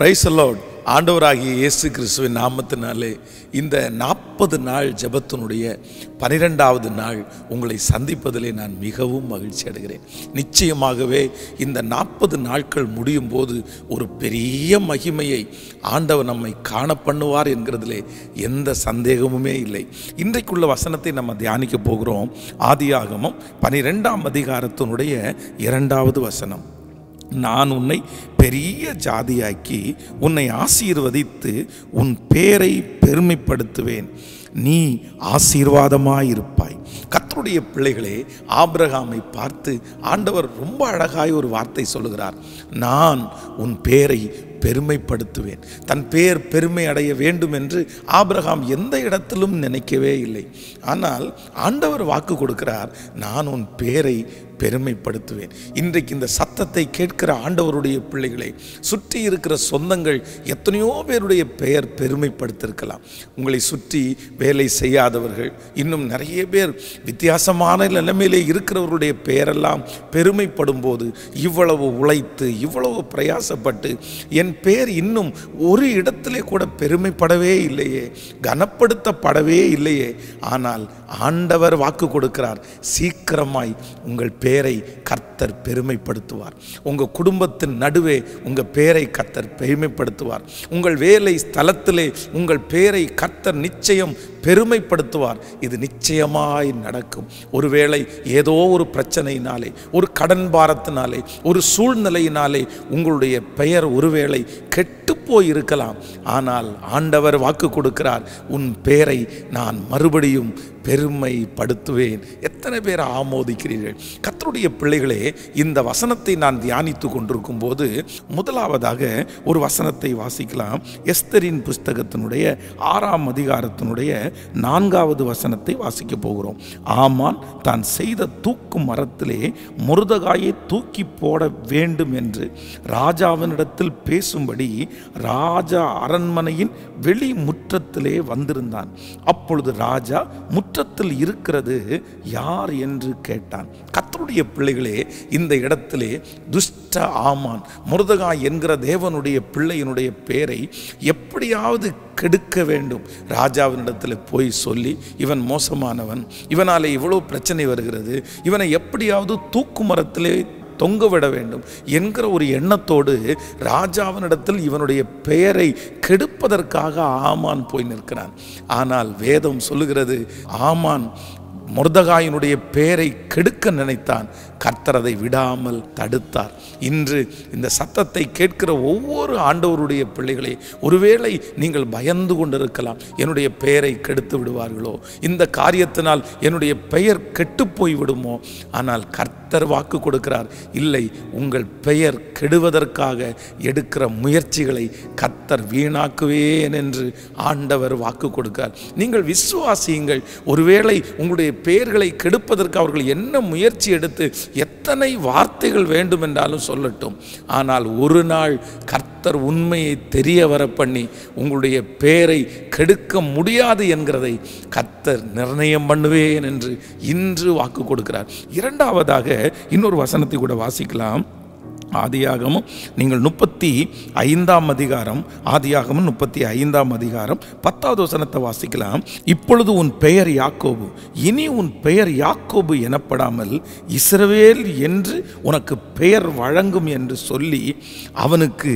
Praise the Lord. ஆண்டவராகிய இயேசு கிறிஸ்துவின் நாமத்தினாலே இந்த 40 நாள் ஜெபத்தினுடைய 12வது நாள் உங்களை சந்திப்பதிலே நான் மிகவும் மகிழ்ச்சி அடைகிறேன். நிச்சயமாகவே இந்த 40 நாட்கள் முடியும் போது ஒரு பெரிய மகிமையை ஆண்டவர் நம்மை காண பண்ணுவார் என்கிறதிலே எந்த சந்தேகமுமே இல்லை. இன்றைக்குள்ள வசனத்தை நம்ம தியானிக்க போகிறோம். ஆதியாகமம் 12ஆம் அதிகாரத்தினுடைய 2வது வசனம். நான் உன்னை பெரிய ஜாதியாக்கி உன்னை ஆசீர்வதித்து உன் பேரை பெருமைப்படுத்துவேன், நீ ஆசீர்வாதமாயிருப்பாய். கர்த்தருடைய பிள்ளைகளே, ஆபிரகாமை பார்த்து ஆண்டவர் ரொம்ப அழகாய் ஒரு வார்த்தை சொல்லுகிறார். நான் உன் பேரை பெருமைப்படுத்துவேன். தன் பேர் பெருமை அடைய வேண்டும் என்று ஆபிரகாம் எந்த இடத்திலும் நினைக்கவே இல்லை. ஆனால் ஆண்டவர் வாக்கு கொடுக்கிறார், நான் உன் பேரை பெருமைப்படுத்துவேன். இன்றைக்கு இந்த சத்தத்தை கேட்கிற ஆண்டவருடைய பிள்ளைகளை சுற்றி இருக்கிற சொந்தங்கள் எத்தனையோ பேருடைய பெயர் பெருமைப்படுத்திருக்கலாம். உங்களை சுற்றி வேலை செய்யாதவர்கள், இன்னும் நிறைய பேர் வித்தியாசமான நிலைமையிலே இருக்கிறவர்களுடைய பெயரெல்லாம் பெருமைப்படும் போது, இவ்வளவு உழைத்து இவ்வளவு பிரயாசப்பட்டு என் பெயர் இன்னும் ஒரு இடத்திலே கூட பெருமைப்படவே இல்லையே, கனப்படுத்தப்படவே இல்லையே. ஆனால் ஆண்டவர் வாக்கு கொடுக்கிறார், சீக்கிரமாய் உங்கள் பேரை கர்த்தர் பெருமைப்படுத்துவார். உங்கள் குடும்பத்தின் நடுவே உங்கள் பேரை கர்த்தர் பெருமைப்படுத்துவார். உங்கள் வேலை ஸ்தலத்திலே உங்கள் பேரை கர்த்தர் நிச்சயம் பெருமைப்படுத்துவார். இது நிச்சயமாய் நடக்கும். ஒருவேளை ஏதோ ஒரு பிரச்சனையினாலே, ஒரு கடன் பாரத்தினாலே, ஒரு சூழ்நிலையினாலே உங்களுடைய பெயர் ஒருவேளை கெட்டு போயிருக்கலாம். ஆனால் ஆண்டவர் வாக்கு கொடுக்கிறார், உன் பேரை நான் மறுபடியும் பெருமைப்படுத்துவேன். எத்தனை பேர் ஆமோதிக்கிறீர்கள்? கர்த்தருடைய பிள்ளைகளே, இந்த வசனத்தை நான் தியானித்து கொண்டிருக்கும் போது முதலாவதாக ஒரு வசனத்தை வாசிக்கலாம். எஸ்தரின் புஸ்தகத்தினுடைய 6ஆம் அதிகாரத்தினுடைய 4வது வசனத்தை வாசிக்க போகிறோம். ஆமான் தான் செய்த தூக்கு மரத்திலே மொர்தெகாயை தூக்கி போட வேண்டும் என்று ராஜாவினிடத்தில் பேசும்படி ராஜா அரண்மனையின் வெளி முற்றத்திலே வந்திருந்தான். அப்பொழுது ராஜா, முற்றத்தில் இருக்கிறது யார் என்று கேட்டான். கர்த்தருடைய பிள்ளைகளே, இந்த இடத்திலே துஷ்ட ஆமான் மொர்தெகாய் என்கிற தேவனுடைய பிள்ளையினுடைய பெயரை எப்படியாவது கெடுக்க வேண்டும். ராஜாவினிடத்தில் போய் சொல்லி, இவன் மோசமானவன், இவனாலே இவ்வளோ பிரச்சனை வருகிறது, இவனை எப்படியாவது தூக்கு மரத்திலே தொங்கவிட வேண்டும் என்கிற ஒரு எண்ணத்தோடு ராஜாவினிடத்தில் இவனுடைய பெயரை கெடுப்பதற்காக ஆமான் போய் நிற்கிறான். ஆனால் வேதம் சொல்லுகிறது, ஆமான் மொர்தெகாயினுடைய பெயரை கெடுக்க நினைத்தான். கர்த்தர் அதை விடாமல் தடுத்தார். இன்று இந்த சத்தத்தை கேட்கிற ஒவ்வொரு ஆண்டவருடைய பிள்ளைகளே, ஒருவேளை நீங்கள் பயந்து கொண்டிருக்கலாம், என்னுடைய பெயரை கெடுத்து விடுவார்களோ, இந்த காரியத்தினால் என்னுடைய பெயர் கெட்டு போய் விடுமோ. ஆனால் கர்த்தர் வாக்கு கொடுக்கிறார், இல்லை, உங்கள் பெயர் கெடுவதற்காக எடுக்கிற முயற்சிகளை கர்த்தர் வீணாக்குவேன் என்று ஆண்டவர் வாக்கு கொடுக்கிறார். நீங்கள் விசுவாசியுங்கள். ஒருவேளை உங்களுடைய பெயர்களை கெடுப்பதற்கு அவர்கள் என்ன முயற்சி எடுத்து எத்தனை வார்த்தைகள் வேண்டும் என்றாலும் சொல்லட்டும், ஆனால் ஒரு நாள் கர்த்தர் உண்மையை தெரிய வர பண்ணி உங்களுடைய பெயரை கெடுக்க முடியாது என்கிறதை கர்த்தர் நிர்ணயம் பண்ணுவேன் என்று இன்று வாக்கு கொடுக்கிறார். இரண்டாவதாக இன்னொரு வசனத்தை கூட வாசிக்கலாம். ஆதியாகமம் நீங்கள் 35ஆம் அதிகாரம், ஆதியாகமம் 35ஆம் அதிகாரம் 10வது வசனத்தை வாசிக்கலாம். இப்பொழுது உன் பெயர் யாக்கோபு, இனி உன் பெயர் யாக்கோபு எனப்படாமல் இஸ்ரவேல் என்று உனக்கு பெயர் வழங்கும் என்று சொல்லி அவனுக்கு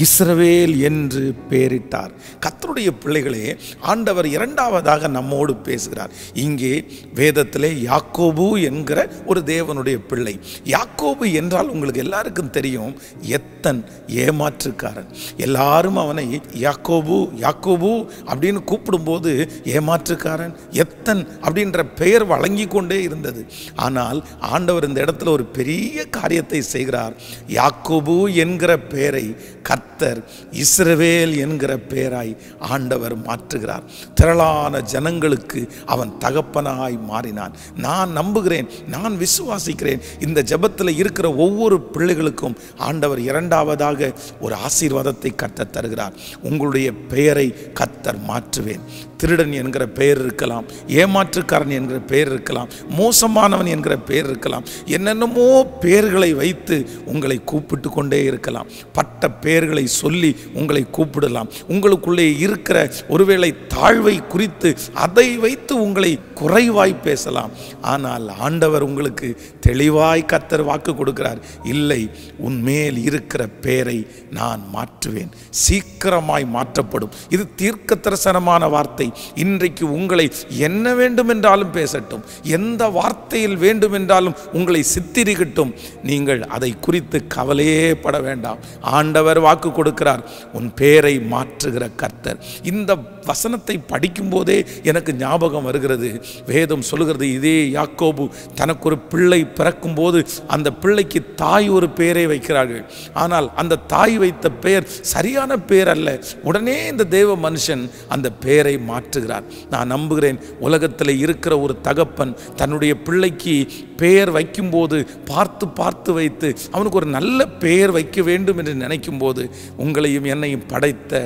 இஸ்ரவேல் என்று பெயரிட்டார். கர்த்தருடைய பிள்ளைகளே, ஆண்டவர் இரண்டாவதாக நம்மோடு பேசுகிறார். இங்கே வேதத்திலே யாக்கோபு என்கிற ஒரு தேவனுடைய பிள்ளை. யாக்கோபு என்றால் உங்களுக்கு எல்லாருக்கும் தெரியும், எத்தன் ஏமாற்றுக்காரன். எல்லாரும் அவனை யாக்கோபு யாக்கோபு அப்படின்னு கூப்பிடும்போது ஏமாற்றுக்காரன், எத்தன் அப்படின்ற பெயர் வழங்கி கொண்டே இருந்தது. ஆனால் ஆண்டவர் இந்த இடத்துல ஒரு பெரிய காரியத்தை செய்கிறார். யாக்கோபு என்கிற பெயரை கர்த்தர் இஸ்ரவேல் என்கிற பெயராய் ஆண்டவர் மாற்றுகிறார். திரளான ஜனங்களுக்கு அவன் தகப்பனாய் மாறினான். நான் நம்புகிறேன், நான் விசுவாசிக்கிறேன், இந்த ஜெபத்தில் இருக்கிற ஒவ்வொரு பிள்ளைகளுக்கும் பிள்ளைகளுக்கும் ஆண்டவர் இரண்டாவதாக ஒரு ஆசீர்வாதத்தை கர்த்தர் தருகிறார். உங்களுடைய பெயரை கர்த்தர் மாற்றுவேன். திருடன் என்கிற பெயர் இருக்கலாம், ஏமாற்றுக்காரன் என்கிற பெயர் இருக்கலாம், மோசமானவன் என்கிற பெயர் இருக்கலாம், என்னென்னமோ பெயர்களை வைத்து உங்களை கூப்பிட்டு கொண்டே இருக்கலாம். பட்ட பெயர்களை சொல்லி உங்களை கூப்பிடலாம். உங்களுக்குள்ளே இருக்கிற ஒருவேளை தாழ்வை குறித்து அதை வைத்து உங்களை குறைவாய் பேசலாம். ஆனால் ஆண்டவர் உங்களுக்கு தெளிவாய் கர்த்தர் வாக்கு கொடுக்கிறார். இல்லை, உன்மேல் இருக்கிற பெயரை நான் மாற்றுவேன், சீக்கிரமாய் மாற்றப்படும். இது தீர்க்க தரிசனமான வார்த்தை. இன்றைக்கு உங்களை என்ன வேண்டும் என்றாலும் பேசட்டும், எந்த வார்த்தையில் வேண்டும் என்றாலும் உங்களை சித்தரிக்கட்டும். நீங்கள் அதை குறித்து கவலையே பட வேண்டாம். ஆண்டவர் வாக்கு கொடுக்கிறார், உன் பெயரை மாற்றுகிற கர்த்தர். இந்த வசனத்தை படிக்கும் போதே எனக்கு ஞாபகம் வருகிறது. வேதம் சொல்லுகிறது, இதே யாக்கோபு தனக்கு ஒரு பிள்ளை பிறக்கும் போது அந்த பிள்ளைக்கு தாய் ஒரு பெயரை வைக்கிறார்கள். ஆனால் அந்த தாய் வைத்த பெயர் சரியான பெயர் அல்ல. உடனே இந்த தேவ மனுஷன் அந்த பெயரை மாற்றுகிறார். நான் நம்புகிறேன், உலகத்தில் இருக்கிற ஒரு தகப்பன் தன்னுடைய பிள்ளைக்கு பெயர் வைக்கும்போது பார்த்து பார்த்து வைத்து அவனுக்கு ஒரு நல்ல பெயர் வைக்க வேண்டும் என்று நினைக்கும் போது, உங்களையும் என்னையும் படைத்த,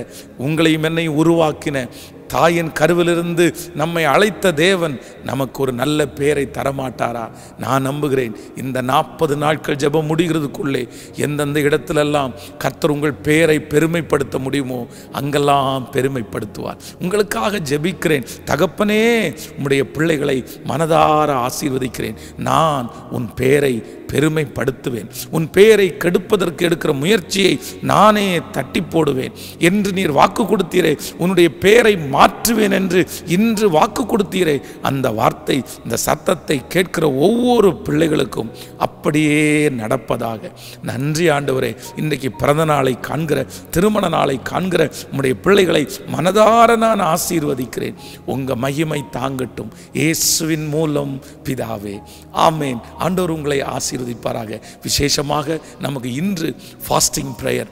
உங்களையும் என்னையும் உருவாக்கின, தாயின் கருவிலிருந்து நம்மை அழைத்த தேவன் நமக்கு ஒரு நல்ல பெயரை தரமாட்டாரா? நான் நம்புகிறேன், இந்த 40 நாட்கள் ஜெபம் முடிகிறதுக்குள்ளே எந்தெந்த இடத்திலெல்லாம் கர்த்தர் உங்கள் பெயரை பெருமைப்படுத்த முடியுமோ அங்கெல்லாம் பெருமைப்படுத்துவார். உங்களுக்காக ஜெபிக்கிறேன். தகப்பனே, உம்முடைய பிள்ளைகளை மனதார ஆசீர்வதிக்கிறேன். நான் உன் பெயரை பெருமைப்படுத்துவேன். உன் பெயரை கெடுப்பதற்கு எடுக்கிற முயற்சியை நானே தட்டி போடுவேன் என்று நீர் வாக்கு கொடுத்தீரே. உன்னுடைய பெயரை மாற்றுவேன் என்று இன்று வாக்கு கொடுத்தீரே. அந்த வார்த்தை, இந்த சத்தத்தை கேட்கிற ஒவ்வொரு பிள்ளைகளுக்கும் அப்படியே நடப்பதாக. நன்றி ஆண்டவரே. இன்றைக்கு பிறந்த நாளை காண்கிற, திருமண நாளை காண்கிற உம்முடைய பிள்ளைகளை மனதார நான் ஆசீர்வதிக்கிறேன். உங்க மகிமை தாங்கட்டும், இயேசுவின் மூலம் பிதாவே, ஆமேன். ஆண்டவர் உங்களை ஆசீர்வதிப்பாராக. விசேஷமாக நமக்கு இன்று ஃபாஸ்டிங் பிரேயர்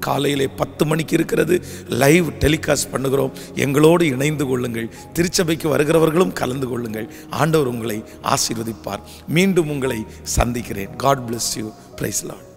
காலையிலே 10 மணிக்கு இருக்கிறது. லைவ் டெலிகாஸ்ட் பண்ணுகிறோம். எங்களோடு இணைந்து கொள்ளுங்கள். திருச்சபைக்கு வருகிறவர்களும் கலந்து கொள்ளுங்கள். ஆண்டவர் உங்களை ஆசீர்வதிப்பார். மீண்டும் உங்களை சந்திக்கிறேன். God bless you. Praise Lord.